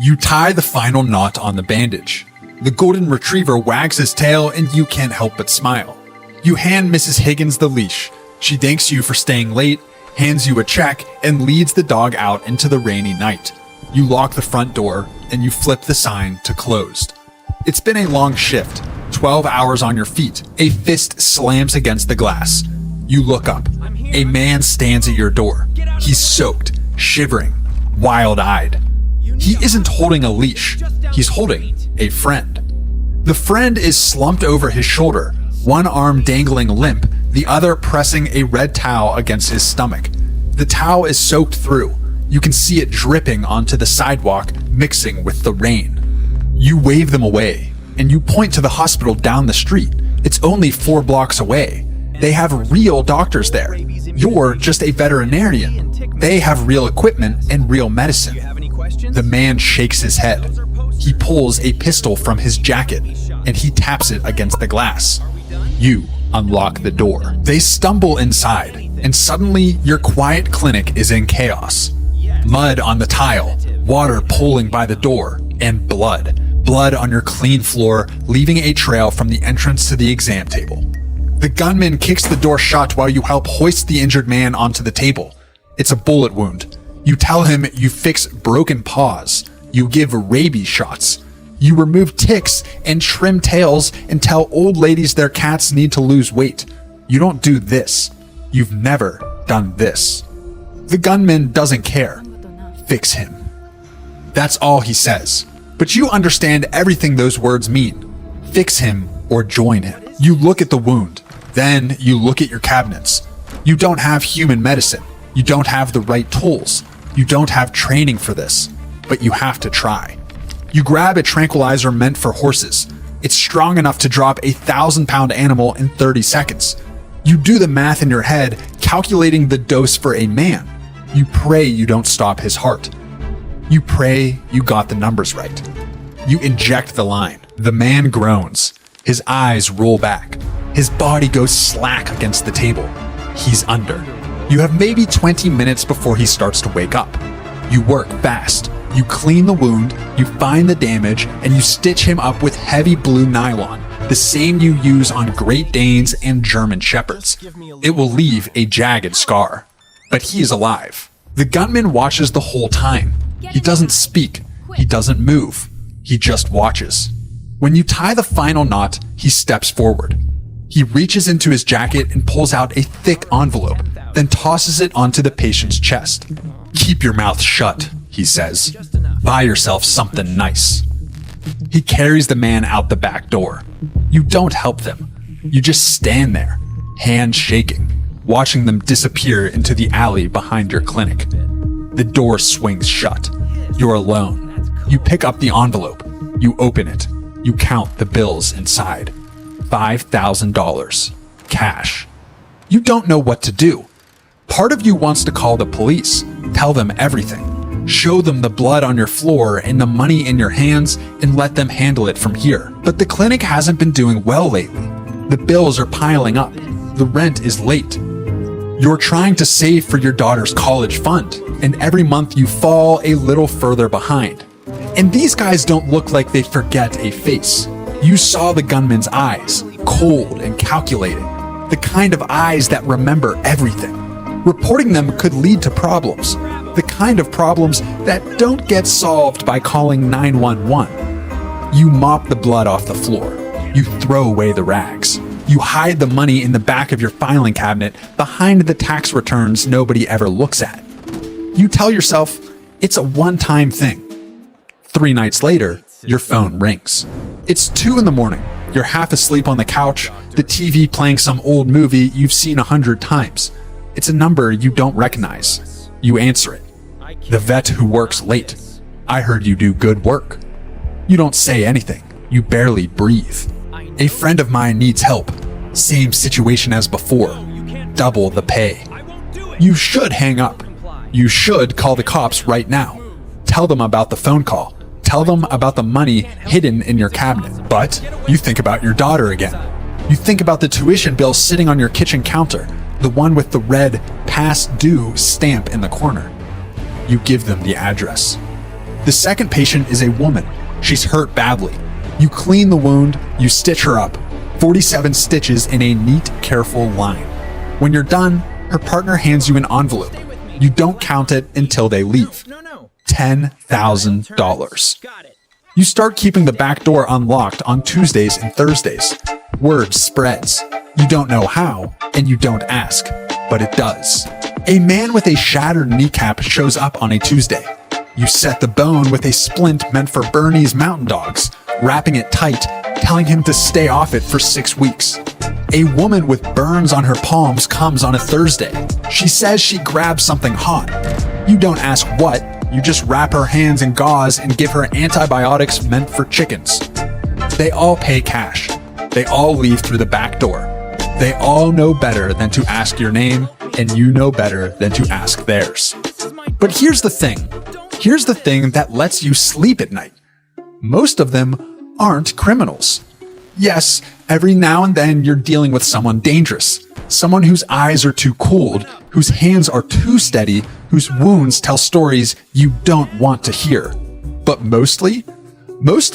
You tie the final knot on the bandage. The golden retriever wags his tail and you can't help but smile. You hand Mrs. Higgins the leash. She thanks you for staying late, hands you a check, and leads the dog out into the rainy night. You lock the front door and you flip the sign to closed. It's been a long shift, 12 hours on your feet. A fist slams against the glass. You look up. A man stands at your door. He's soaked, shivering, wild-eyed. He isn't holding a leash. He's holding a friend. The friend is slumped over his shoulder, one arm dangling limp, the other pressing a red towel against his stomach. The towel is soaked through. You can see it dripping onto the sidewalk, mixing with the rain. You wave them away, and you point to the hospital down the street. It's only 4 blocks away. They have real doctors there. You're just a veterinarian. They have real equipment and real medicine. The man shakes his head. He pulls a pistol from his jacket, and he taps it against the glass. You unlock the door. They stumble inside, and suddenly your quiet clinic is in chaos. Mud on the tile, water pooling by the door, and blood. Blood on your clean floor, leaving a trail from the entrance to the exam table. The gunman kicks the door shut while you help hoist the injured man onto the table. It's a bullet wound. You tell him you fix broken paws. You give rabies shots. You remove ticks and trim tails and tell old ladies their cats need to lose weight. You don't do this. You've never done this. The gunman doesn't care. Fix him. That's all he says. But you understand everything those words mean. Fix him or join him. You look at the wound. Then you look at your cabinets. You don't have human medicine. You don't have the right tools. You don't have training for this. But you have to try. You grab a tranquilizer meant for horses. It's strong enough to drop a 1,000-pound animal in 30 seconds. You do the math in your head, calculating the dose for a man. You pray you don't stop his heart. You pray you got the numbers right. You inject the line. The man groans. His eyes roll back. His body goes slack against the table. He's under. You have maybe 20 minutes before he starts to wake up. You work fast. You clean the wound, you find the damage, and you stitch him up with heavy blue nylon, the same you use on Great Danes and German Shepherds. It will leave a jagged scar. But he is alive. The gunman watches the whole time. He doesn't speak. He doesn't move. He just watches. When you tie the final knot, he steps forward. He reaches into his jacket and pulls out a thick envelope, then tosses it onto the patient's chest. "Keep your mouth shut," he says. "Buy yourself something nice." He carries the man out the back door. You don't help them. You just stand there, hands shaking, watching them disappear into the alley behind your clinic. The door swings shut. You're alone. You pick up the envelope. You open it. You count the bills inside. $5,000. Cash. You don't know what to do. Part of you wants to call the police, tell them everything, show them the blood on your floor and the money in your hands, and let them handle it from here. But the clinic hasn't been doing well lately. The bills are piling up. The rent is late. You're trying to save for your daughter's college fund, and every month you fall a little further behind. And these guys don't look like they forget a face. You saw the gunman's eyes, cold and calculating, the kind of eyes that remember everything. Reporting them could lead to problems, the kind of problems that don't get solved by calling 911. You mop the blood off the floor. You throw away the rags. You hide the money in the back of your filing cabinet behind the tax returns nobody ever looks at. You tell yourself it's a one-time thing. 3 nights later, your phone rings. It's 2 a.m. You're half asleep on the couch, the TV playing some old movie you've seen 100 times. It's a number you don't recognize. You answer it. The vet who works late. "I heard you do good work." You don't say anything. You barely breathe. "A friend of mine needs help. Same situation as before. Double the pay." You should hang up. You should call the cops right now. Tell them about the phone call. Tell them about the money hidden in your cabinet. But you think about your daughter again. You think about the tuition bill sitting on your kitchen counter, the one with the red "past due" stamp in the corner. You give them the address. The second patient is a woman. She's hurt badly. You clean the wound, you stitch her up. 47 stitches in a neat, careful line. When you're done, her partner hands you an envelope. You don't count it until they leave. $10,000. You start keeping the back door unlocked on Tuesdays and Thursdays. Word spreads. You don't know how, and you don't ask, but it does. A man with a shattered kneecap shows up on a Tuesday. You set the bone with a splint meant for Bernese mountain dogs, wrapping it tight, telling him to stay off it for 6 weeks. A woman with burns on her palms comes on a Thursday. She says she grabbed something hot. You don't ask what, you just wrap her hands in gauze and give her antibiotics meant for chickens. They all pay cash. They all leave through the back door. They all know better than to ask your name, and you know better than to ask theirs. But here's the thing. Here's the thing that lets you sleep at night. Most of them aren't criminals. Yes, every now and then you're dealing with someone dangerous. Someone whose eyes are too cold, whose hands are too steady, whose wounds tell stories you don't want to hear. But mostly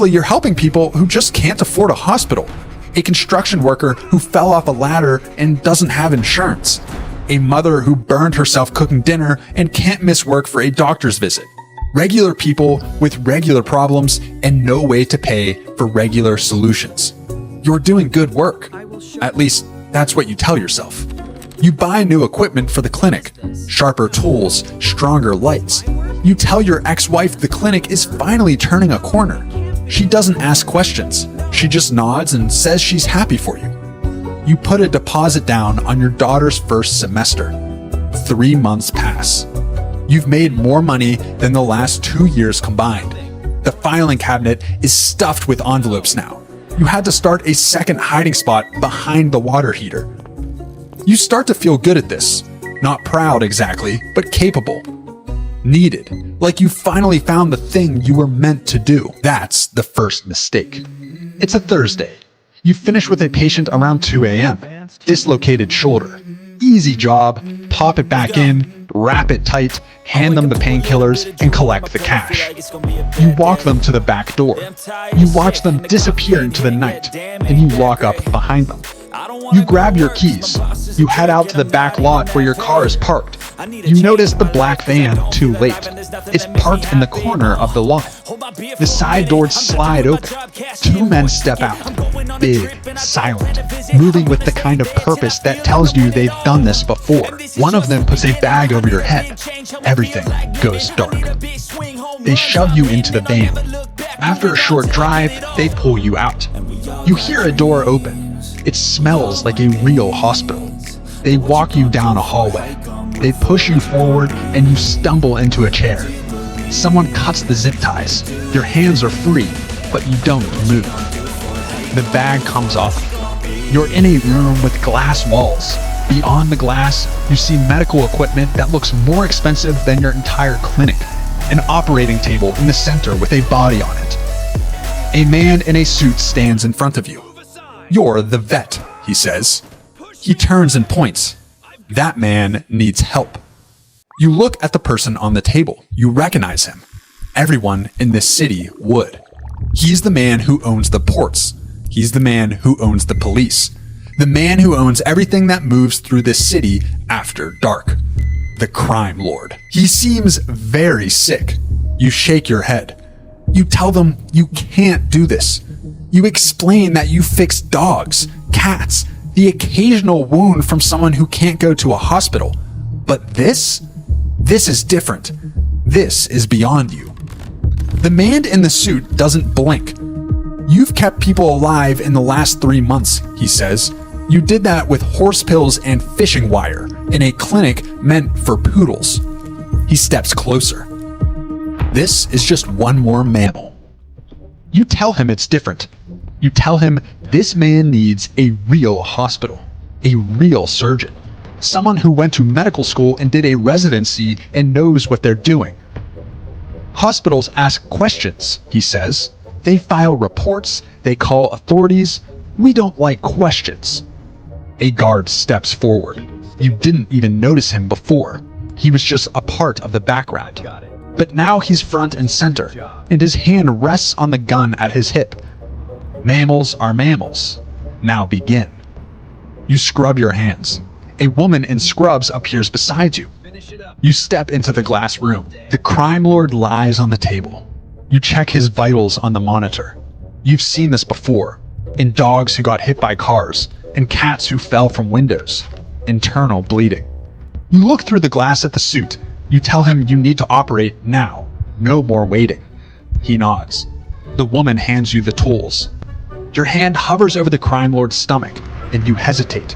you're helping people who just can't afford a hospital. A construction worker who fell off a ladder and doesn't have insurance. A mother who burned herself cooking dinner and can't miss work for a doctor's visit. Regular people with regular problems and no way to pay for regular solutions. You're doing good work. At least, that's what you tell yourself. You buy new equipment for the clinic, sharper tools, stronger lights. You tell your ex-wife the clinic is finally turning a corner. She doesn't ask questions. She just nods and says she's happy for you. You put a deposit down on your daughter's first semester. 3 months pass. You've made more money than the last 2 years combined. The filing cabinet is stuffed with envelopes now. You had to start a second hiding spot behind the water heater. You start to feel good at this. Not proud exactly, but capable. Needed. Like you finally found the thing you were meant to do. That's the first mistake. It's a Thursday. You finish with a patient around 2 a.m. Dislocated shoulder. Easy job. Pop it back in, wrap it tight, hand them the painkillers, and collect the cash. You walk them to the back door. You watch them disappear into the night, and you lock up behind them. You grab your keys. You head out to the back lot where your car is parked. You notice the black van too late. It's parked in the corner of the lot. The side doors slide open. 2 men step out. Big, silent, moving with the kind of purpose that tells you they've done this before. One of them puts a bag over your head. Everything goes dark. They shove you into the van. After a short drive, they pull you out. You hear a door open. It smells like a real hospital. They walk you down a hallway. They push you forward and you stumble into a chair. Someone cuts the zip ties. Your hands are free, but you don't move. The bag comes off. You're in a room with glass walls. Beyond the glass, you see medical equipment that looks more expensive than your entire clinic. An operating table in the center with a body on it. A man in a suit stands in front of you. "You're the vet," he says. He turns and points. That man needs help. You look at the person on the table. You recognize him. Everyone in this city would. He's the man who owns the ports. He's the man who owns the police. The man who owns everything that moves through this city after dark. The crime lord. He seems very sick. You shake your head. You tell them you can't do this. You explain that you fix dogs, cats, the occasional wound from someone who can't go to a hospital. But this is different. This is beyond you. The man in the suit doesn't blink. "You've kept people alive in the last 3 months," he says. "You did that with horse pills and fishing wire in a clinic meant for poodles." He steps closer. "This is just one more mammal." You tell him it's different. You tell him this man needs a real hospital, a real surgeon, someone who went to medical school and did a residency and knows what they're doing. "Hospitals ask questions," he says. "They file reports, they call authorities. We don't like questions." A guard steps forward. You didn't even notice him before. He was just a part of the background. But now he's front and center, and his hand rests on the gun at his hip. Mammals are mammals. Now begin. You scrub your hands. A woman in scrubs appears beside you. You step into the glass room. The crime lord lies on the table. You check his vitals on the monitor. You've seen this before, in dogs who got hit by cars, and cats who fell from windows. Internal bleeding. You look through the glass at the suit. You tell him you need to operate now. No more waiting. He nods. The woman hands you the tools. Your hand hovers over the crime lord's stomach, and you hesitate.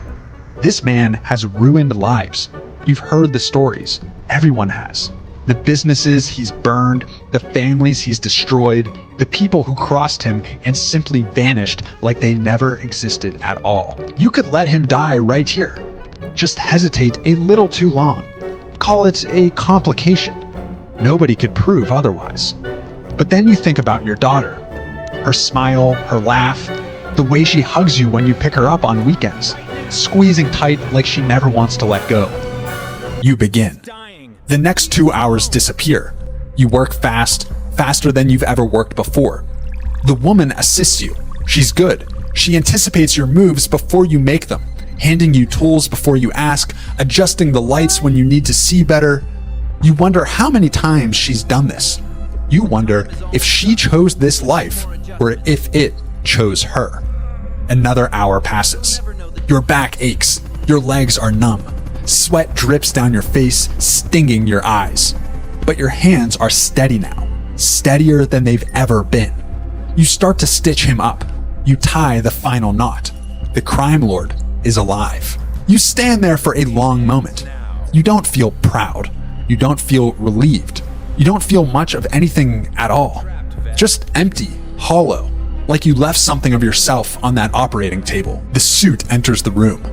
This man has ruined lives. You've heard the stories. Everyone has. The businesses he's burned, the families he's destroyed, the people who crossed him and simply vanished like they never existed at all. You could let him die right here. Just hesitate a little too long. Call it a complication. Nobody could prove otherwise. But then you think about your daughter. Her smile, her laugh, the way she hugs you when you pick her up on weekends, squeezing tight like she never wants to let go. You begin. The next 2 hours disappear. You work fast, faster than you've ever worked before. The woman assists you. She's good. She anticipates your moves before you make them, handing you tools before you ask, adjusting the lights when you need to see better. You wonder how many times she's done this. You wonder if she chose this life or if it chose her. Another hour passes. Your back aches. Your legs are numb. Sweat drips down your face, stinging your eyes. But your hands are steady now, steadier than they've ever been. You start to stitch him up. You tie the final knot. The crime lord is alive. You stand there for a long moment. You don't feel proud. You don't feel relieved. You don't feel much of anything at all. Just empty, hollow, like you left something of yourself on that operating table. The suit enters the room.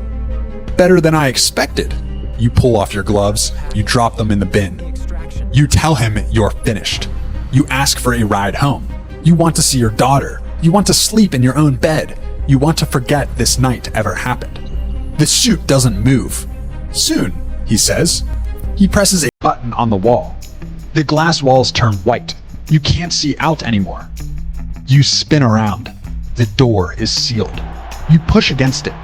Better than I expected. You pull off your gloves. You drop them in the bin. You tell him you're finished. You ask for a ride home. You want to see your daughter. You want to sleep in your own bed. You want to forget this night ever happened. The suit doesn't move. Soon, he says. He presses a button on the wall. The glass walls turn white. You can't see out anymore. You spin around. The door is sealed. You push against it.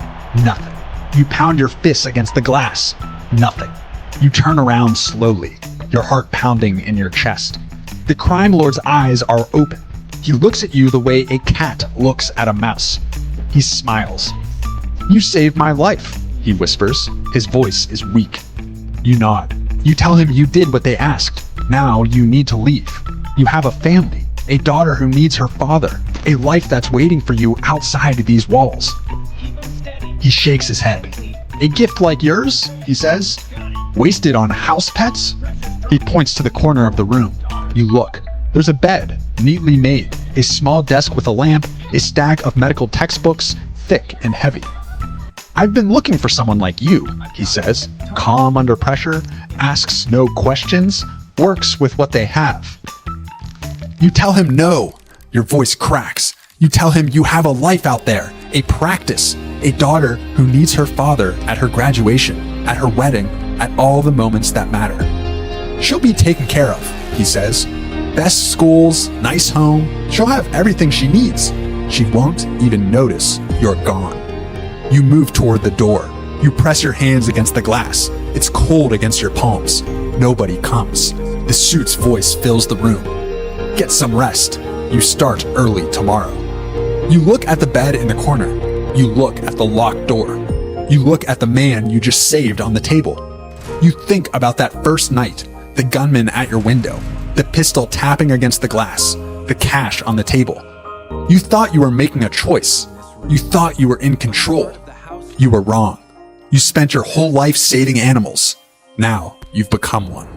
Nothing. You pound your fists against the glass. Nothing. You turn around slowly, your heart pounding in your chest. The crime lord's eyes are open. He looks at you the way a cat looks at a mouse. He smiles. You saved my life, he whispers. His voice is weak. You nod. You tell him you did what they asked. Now you need to leave. You have a family, a daughter who needs her father, a life that's waiting for you outside these walls. He shakes his head. A gift like yours, he says, wasted on house pets? He points to the corner of the room. You look. There's a bed, neatly made, a small desk with a lamp, a stack of medical textbooks, thick and heavy. I've been looking for someone like you, he says, calm under pressure, asks no questions, works with what they have. You tell him no. Your voice cracks. You tell him you have a life out there, a practice, a daughter who needs her father at her graduation, at her wedding, at all the moments that matter. She'll be taken care of, he says. Best schools, nice home, she'll have everything she needs. She won't even notice you're gone. You move toward the door. You press your hands against the glass. It's cold against your palms. Nobody comes. The suit's voice fills the room. Get some rest. You start early tomorrow. You look at the bed in the corner. You look at the locked door. You look at the man you just saved on the table. You think about that first night, the gunman at your window, the pistol tapping against the glass, the cash on the table. You thought you were making a choice. You thought you were in control. You were wrong. You spent your whole life saving animals. Now you've become one.